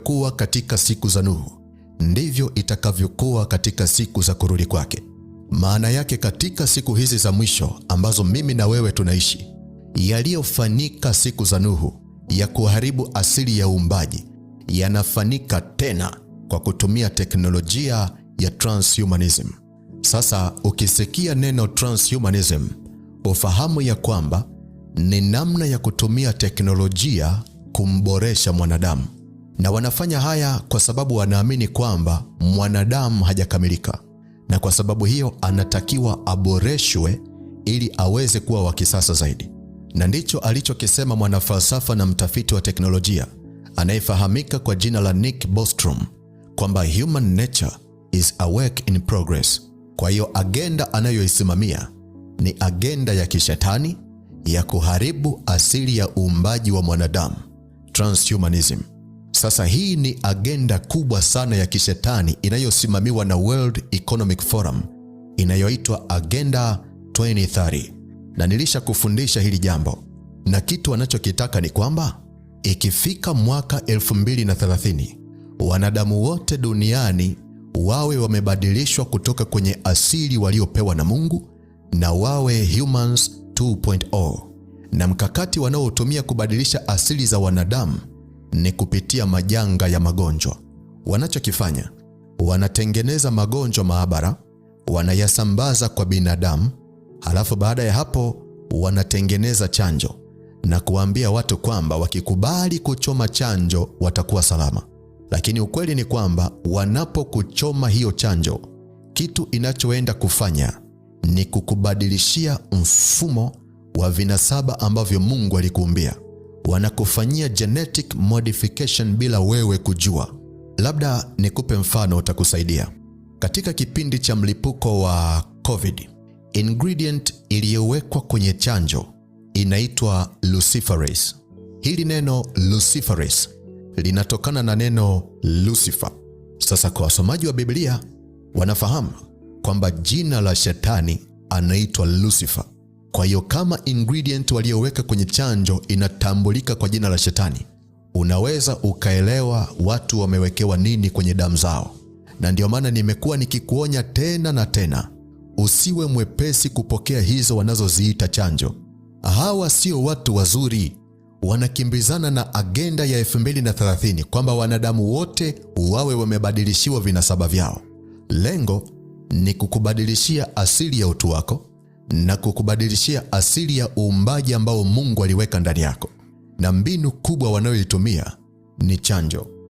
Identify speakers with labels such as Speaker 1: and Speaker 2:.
Speaker 1: ilivyokuwa katika siku za Nuhu, ndivyo itakavyokuwa katika siku za kurudi kwake. Maana yake katika siku hizi za mwisho ambazo mimi na wewe tunaishi, yaliyofanyika siku za Nuhu ya kuharibu asili ya uumbaji yanafanyika tena kwa kutumia teknolojia ya transhumanism. Sasa ukisikia neno transhumanism, ufahamu ya kwamba ni namna ya kutumia teknolojia kumboresha mwanadamu. Na wanafanya haya kwa sababu wanaamini kwamba mwanadamu hajakamilika, na kwa sababu hiyo anatakiwa aboreshwe ili aweze kuwa wa kisasa zaidi. Na ndicho alichokisema mwanafalsafa na mtafiti wa teknolojia anayefahamika kwa jina la Nick Bostrom, kwamba human nature is a work in progress. Kwa hiyo agenda anayoisimamia ni agenda ya kishetani ya kuharibu asili ya uumbaji wa mwanadamu, transhumanism. Sasa hii ni agenda kubwa sana ya kishetani inayosimamiwa na World Economic Forum inayoitwa Agenda 2030. Na nilisha kufundisha hili jambo, na kitu wanachokitaka ni kwamba ikifika mwaka 2030 wanadamu wote duniani wawe wamebadilishwa kutoka kwenye asili waliopewa na Mungu na wawe humans 2.0. Na mkakati wanaotumia kubadilisha asili za wanadamu ni kupitia majanga ya magonjwa. Wanachokifanya, wanatengeneza magonjwa maabara, wanayasambaza kwa binadamu, halafu baada ya hapo wanatengeneza chanjo na kuambia watu kwamba wakikubali kuchoma chanjo watakuwa salama. Lakini ukweli ni kwamba wanapokuchoma hiyo chanjo, kitu inachoenda kufanya ni kukubadilishia mfumo wa vinasaba ambavyo Mungu alikuumbia. Wanakufanyia genetic modification bila wewe kujua. Labda nikupe mfano utakusaidia. Katika kipindi cha mlipuko wa COVID, ingredient iliyowekwa kwenye chanjo inaitwa luciferase. Hili neno luciferase linatokana na neno Lucifer. Sasa kwa wasomaji wa Biblia wanafahamu kwamba jina la shetani anaitwa Lucifer. Kwa hiyo kama ingredient walioweka kwenye chanjo inatambulika kwa jina la shetani, unaweza ukaelewa watu wamewekewa nini kwenye damu zao. Na ndio maana nimekuwa nikikuonya tena na tena, usiwe mwepesi kupokea hizo wanazoziita chanjo. Hawa sio watu wazuri. Wanakimbizana na agenda ya 2030 kwamba wanadamu wote wawe wamebadilishiwa vinasaba vyao. Lengo ni kukubadilishia asili ya utu wako na kukubadilishia asili ya uumbaji ambao Mungu aliweka ndani yako. Na mbinu kubwa wanayoitumia ni chanjo.